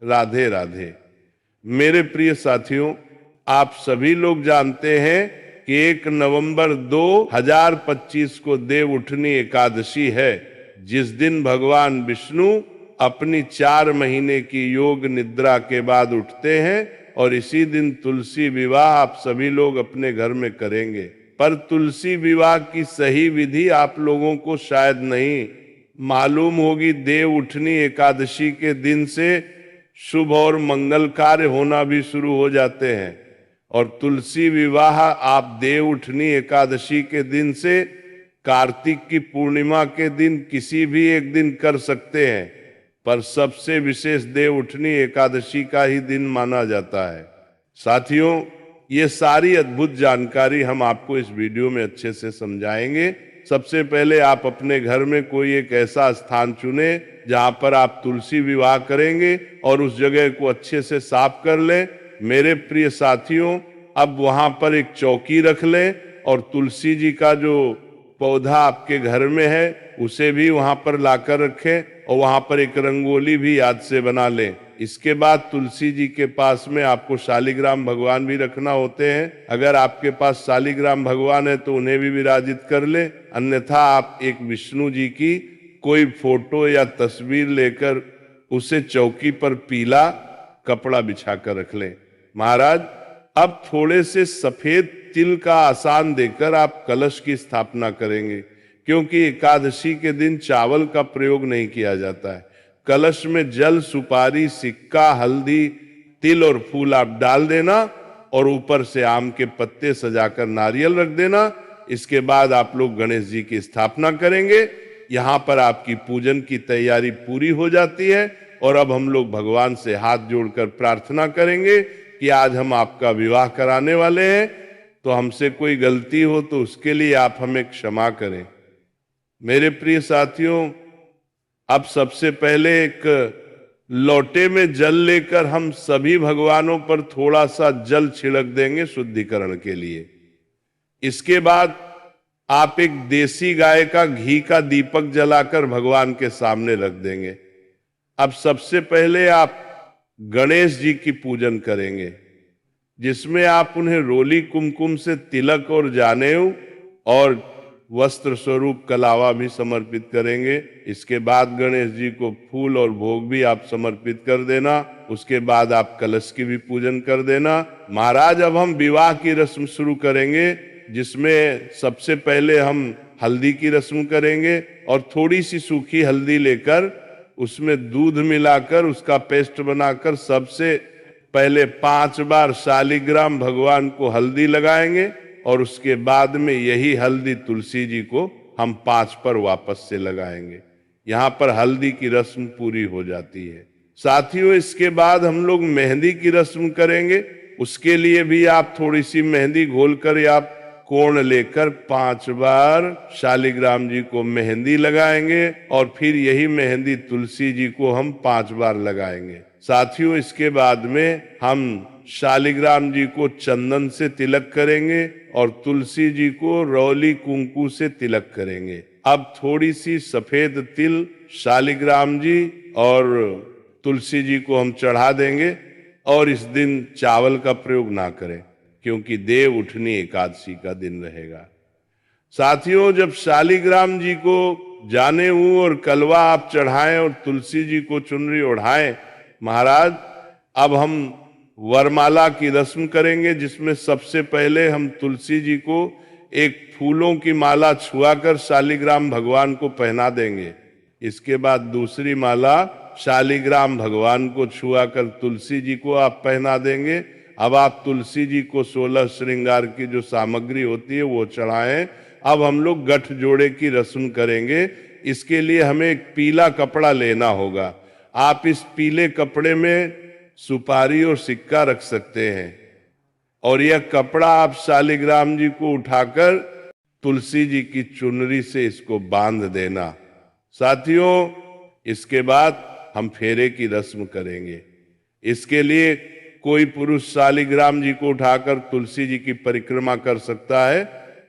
राधे राधे। मेरे प्रिय साथियों, आप सभी लोग जानते हैं कि 1 नवंबर 2025 को देव उठनी एकादशी है, जिस दिन भगवान विष्णु अपनी 4 महीने की योग निद्रा के बाद उठते हैं और इसी दिन तुलसी विवाह आप सभी लोग अपने घर में करेंगे। पर तुलसी विवाह की सही विधि आप लोगों को शायद नहीं मालूम होगी। देव उठनी एकादशी के दिन से शुभ और मंगल कार्य होना भी शुरू हो जाते हैं और तुलसी विवाह आप देव उठनी एकादशी के दिन से कार्तिक की पूर्णिमा के दिन किसी भी एक दिन कर सकते हैं, पर सबसे विशेष देव उठनी एकादशी का ही दिन माना जाता है। साथियों, ये सारी अद्भुत जानकारी हम आपको इस वीडियो में अच्छे से समझाएंगे। सबसे पहले आप अपने घर में कोई एक ऐसा स्थान चुने जहां पर आप तुलसी विवाह करेंगे और उस जगह को अच्छे से साफ कर लें। मेरे प्रिय साथियों, अब वहां पर एक चौकी रख लें और तुलसी जी का जो पौधा आपके घर में है उसे भी वहां पर लाकर रखें और वहां पर एक रंगोली भी याद से बना लें। इसके बाद तुलसी जी के पास में आपको शालिग्राम भगवान भी रखना होते हैं। अगर आपके पास शालिग्राम भगवान है तो उन्हें भी विराजित कर ले, अन्यथा आप एक विष्णु जी की कोई फोटो या तस्वीर लेकर उसे चौकी पर पीला कपड़ा बिछा कर रख लें। महाराज, अब थोड़े से सफेद तिल का आसान देकर आप कलश की स्थापना करेंगे, क्योंकि एकादशी के दिन चावल का प्रयोग नहीं किया जाता है। कलश में जल, सुपारी, सिक्का, हल्दी, तिल और फूल आप डाल देना और ऊपर से आम के पत्ते सजाकर नारियल रख देना। इसके बाद आप लोग गणेश जी की स्थापना करेंगे। यहाँ पर आपकी पूजन की तैयारी पूरी हो जाती है और अब हम लोग भगवान से हाथ जोड़कर प्रार्थना करेंगे कि आज हम आपका विवाह कराने वाले हैं, तो हमसे कोई गलती हो तो उसके लिए आप हमें क्षमा करें। मेरे प्रिय साथियों, अब सबसे पहले एक लोटे में जल लेकर हम सभी भगवानों पर थोड़ा सा जल छिड़क देंगे शुद्धिकरण के लिए। इसके बाद आप एक देसी गाय का घी का दीपक जलाकर भगवान के सामने रख देंगे। अब सबसे पहले आप गणेश जी की पूजन करेंगे, जिसमें आप उन्हें रोली कुमकुम से तिलक और जानेऊ और वस्त्र स्वरूप कलावा भी समर्पित करेंगे। इसके बाद गणेश जी को फूल और भोग भी आप समर्पित कर देना। उसके बाद आप कलश की भी पूजन कर देना। महाराज, अब हम विवाह की रस्म शुरू करेंगे, जिसमें सबसे पहले हम हल्दी की रस्म करेंगे और थोड़ी सी सूखी हल्दी लेकर उसमें दूध मिलाकर उसका पेस्ट बनाकर सबसे पहले 5 बार शालिग्राम भगवान को हल्दी लगाएंगे और उसके बाद में यही हल्दी तुलसी जी को हम 5 पर वापस से लगाएंगे। यहाँ पर हल्दी की रस्म पूरी हो जाती है। साथियों, इसके बाद हम लोग मेहंदी की रस्म करेंगे। उसके लिए भी आप थोड़ी सी मेहंदी घोलकर या कोण लेकर 5 बार शालिग्राम जी को मेहंदी लगाएंगे और फिर यही मेहंदी तुलसी जी को हम 5 बार लगाएंगे। साथियों, इसके बाद में हम शालिग्राम जी को चंदन से तिलक करेंगे और तुलसी जी को रौली कुंकू से तिलक करेंगे। अब थोड़ी सी सफेद तिल शालिग्राम जी और तुलसी जी को हम चढ़ा देंगे और इस दिन चावल का प्रयोग ना करें, क्योंकि देव उठनी एकादशी का दिन रहेगा। साथियों, जब शालिग्राम जी को जानेऊ और कलवा आप चढ़ाएं और तुलसी जी को चुनरी ओढ़ाएं, महाराज, अब हम वरमाला की रस्म करेंगे, जिसमें सबसे पहले हम तुलसी जी को एक फूलों की माला छुआकर शालिग्राम भगवान को पहना देंगे। इसके बाद दूसरी माला शालिग्राम भगवान को छुआकर तुलसी जी को आप पहना देंगे। अब आप तुलसी जी को 16 श्रृंगार की जो सामग्री होती है वो चढ़ाएं। अब हम लोग गठ जोड़े की रस्म करेंगे। इसके लिए हमें एक पीला कपड़ा लेना होगा। आप इस पीले कपड़े में सुपारी और सिक्का रख सकते हैं और यह कपड़ा आप शालिग्राम जी को उठाकर तुलसी जी की चुनरी से इसको बांध देना। साथियों, इसके बाद हम फेरे की रस्म करेंगे। इसके लिए कोई पुरुष शालिग्राम जी को उठाकर तुलसी जी की परिक्रमा कर सकता है,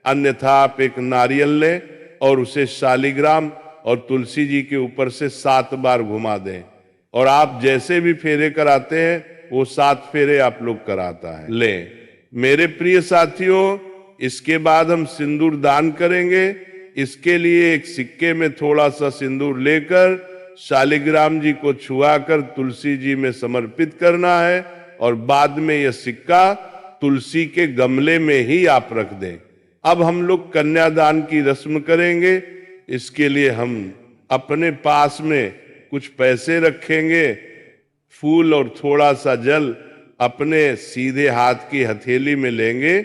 अन्यथा आप एक नारियल लें और उसे शालिग्राम और तुलसी जी के ऊपर से 7 बार घुमा दें। और आप जैसे भी फेरे कराते हैं वो 7 फेरे आप लोग कराता है। ले मेरे प्रिय साथियों, इसके बाद हम सिंदूर दान करेंगे। इसके लिए एक सिक्के में थोड़ा सा सिंदूर लेकर शालिग्राम जी को छुआकर तुलसी जी में समर्पित करना है और बाद में यह सिक्का तुलसी के गमले में ही आप रख दें। अब हम लोग कन्यादान की रस्म करेंगे। इसके लिए हम अपने पास में कुछ पैसे रखेंगे, फूल और थोड़ा सा जल अपने सीधे हाथ की हथेली में लेंगे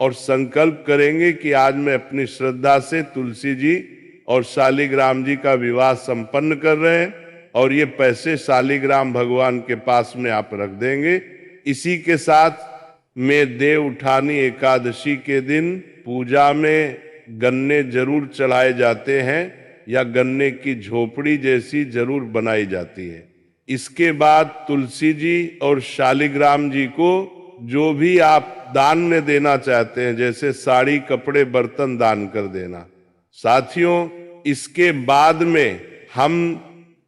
और संकल्प करेंगे कि आज मैं अपनी श्रद्धा से तुलसी जी और शालिग्राम जी का विवाह संपन्न कर रहे हैं और ये पैसे शालिग्राम भगवान के पास में आप रख देंगे। इसी के साथ में देव उठानी एकादशी के दिन पूजा में गन्ने जरूर चढ़ाए जाते हैं या गन्ने की झोपड़ी जैसी जरूर बनाई जाती है। इसके बाद तुलसी जी और शालिग्राम जी को जो भी आप दान में देना चाहते हैं, जैसे साड़ी, कपड़े, बर्तन दान कर देना। साथियों, इसके बाद में हम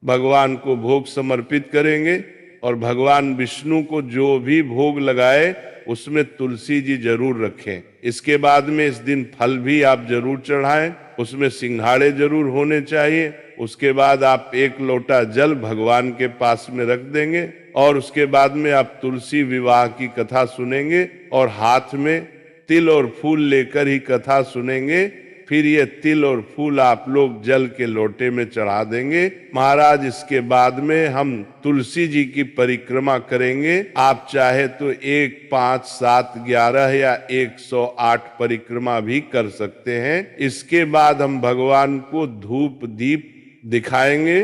भगवान को भोग समर्पित करेंगे और भगवान विष्णु को जो भी भोग लगाए उसमें तुलसी जी जरूर रखें। इसके बाद में इस दिन फल भी आप जरूर चढ़ाएं, उसमें सिंघाड़े जरूर होने चाहिए। उसके बाद आप 1 लोटा जल भगवान के पास में रख देंगे और उसके बाद में आप तुलसी विवाह की कथा सुनेंगे और हाथ में तिल और फूल लेकर ही कथा सुनेंगे। फिर ये तिल और फूल आप लोग जल के लोटे में चढ़ा देंगे। महाराज, इसके बाद में हम तुलसी जी की परिक्रमा करेंगे। आप चाहे तो 1, 5, 7, 11 या 108 परिक्रमा भी कर सकते हैं। इसके बाद हम भगवान को धूप दीप दिखाएंगे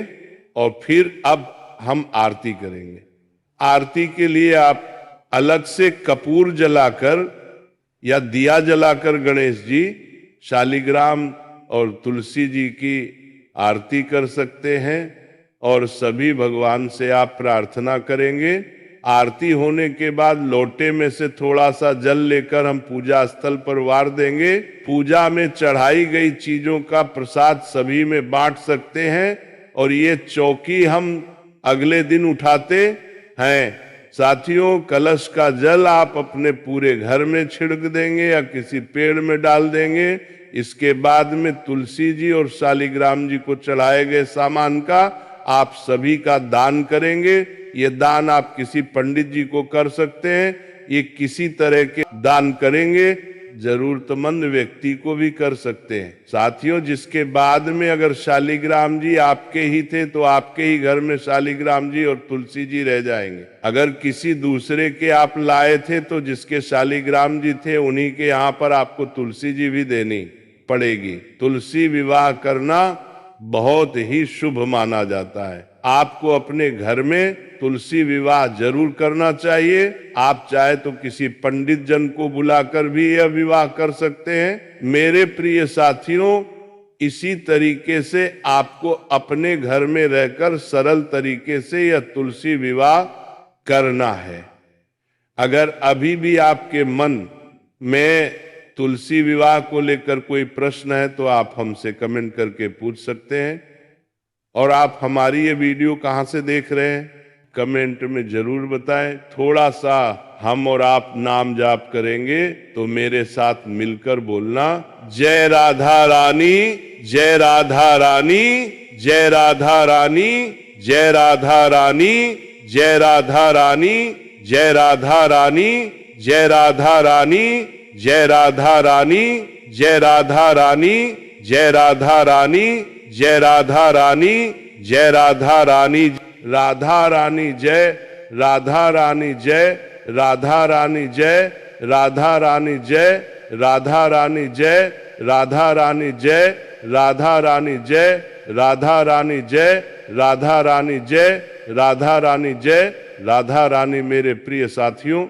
और फिर अब हम आरती करेंगे। आरती के लिए आप अलग से कपूर जलाकर या दिया जलाकर गणेश जी, शालिग्राम और तुलसी जी की आरती कर सकते हैं और सभी भगवान से आप प्रार्थना करेंगे। आरती होने के बाद लोटे में से थोड़ा सा जल लेकर हम पूजा स्थल पर वार देंगे। पूजा में चढ़ाई गई चीजों का प्रसाद सभी में बांट सकते हैं और ये चौकी हम अगले दिन उठाते हैं। साथियों, कलश का जल आप अपने पूरे घर में छिड़क देंगे या किसी पेड़ में डाल देंगे। इसके बाद में तुलसी जी और शालिग्राम जी को चढ़ाए गए सामान का आप सभी का दान करेंगे। ये दान आप किसी पंडित जी को कर सकते हैं, ये किसी तरह के दान करेंगे, जरूरतमंद व्यक्ति को भी कर सकते हैं। साथियों, जिसके बाद में अगर शालिग्राम जी आपके ही थे तो आपके ही घर में शालिग्राम जी और तुलसी जी रह जाएंगे। अगर किसी दूसरे के आप लाए थे तो जिसके शालिग्राम जी थे उन्हीं के यहाँ पर आपको तुलसी जी भी देनी पड़ेगी। तुलसी विवाह करना बहुत ही शुभ माना जाता है। आपको अपने घर में तुलसी विवाह जरूर करना चाहिए। आप चाहे तो किसी पंडित जन को बुलाकर भी यह विवाह कर सकते हैं। मेरे प्रिय साथियों, इसी तरीके से आपको अपने घर में रहकर सरल तरीके से यह तुलसी विवाह करना है। अगर अभी भी आपके मन में तुलसी विवाह को लेकर कोई प्रश्न है तो आप हमसे कमेंट करके पूछ सकते हैं। और आप हमारी ये वीडियो कहाँ से देख रहे हैं कमेंट में जरूर बताएं। थोड़ा सा हम और आप नाम जाप करेंगे तो मेरे साथ मिलकर बोलना, जय राधा रानी, जय राधा रानी, जय राधा रानी, जय राधा रानी, जय राधा रानी, जय राधा रानी, जय राधा रानी, जय राधा रानी, जय राधा रानी, जय राधा रानी, जय राधा रानी, जय राधा रानी, राधा रानी जय, राधा रानी जय, राधा रानी जय, राधा रानी जय, राधा रानी जय, राधा रानी जय, राधा रानी जय, राधा रानी जय, राधा रानी जय, राधा रानी जय, राधा रानी। मेरे प्रिय साथियों,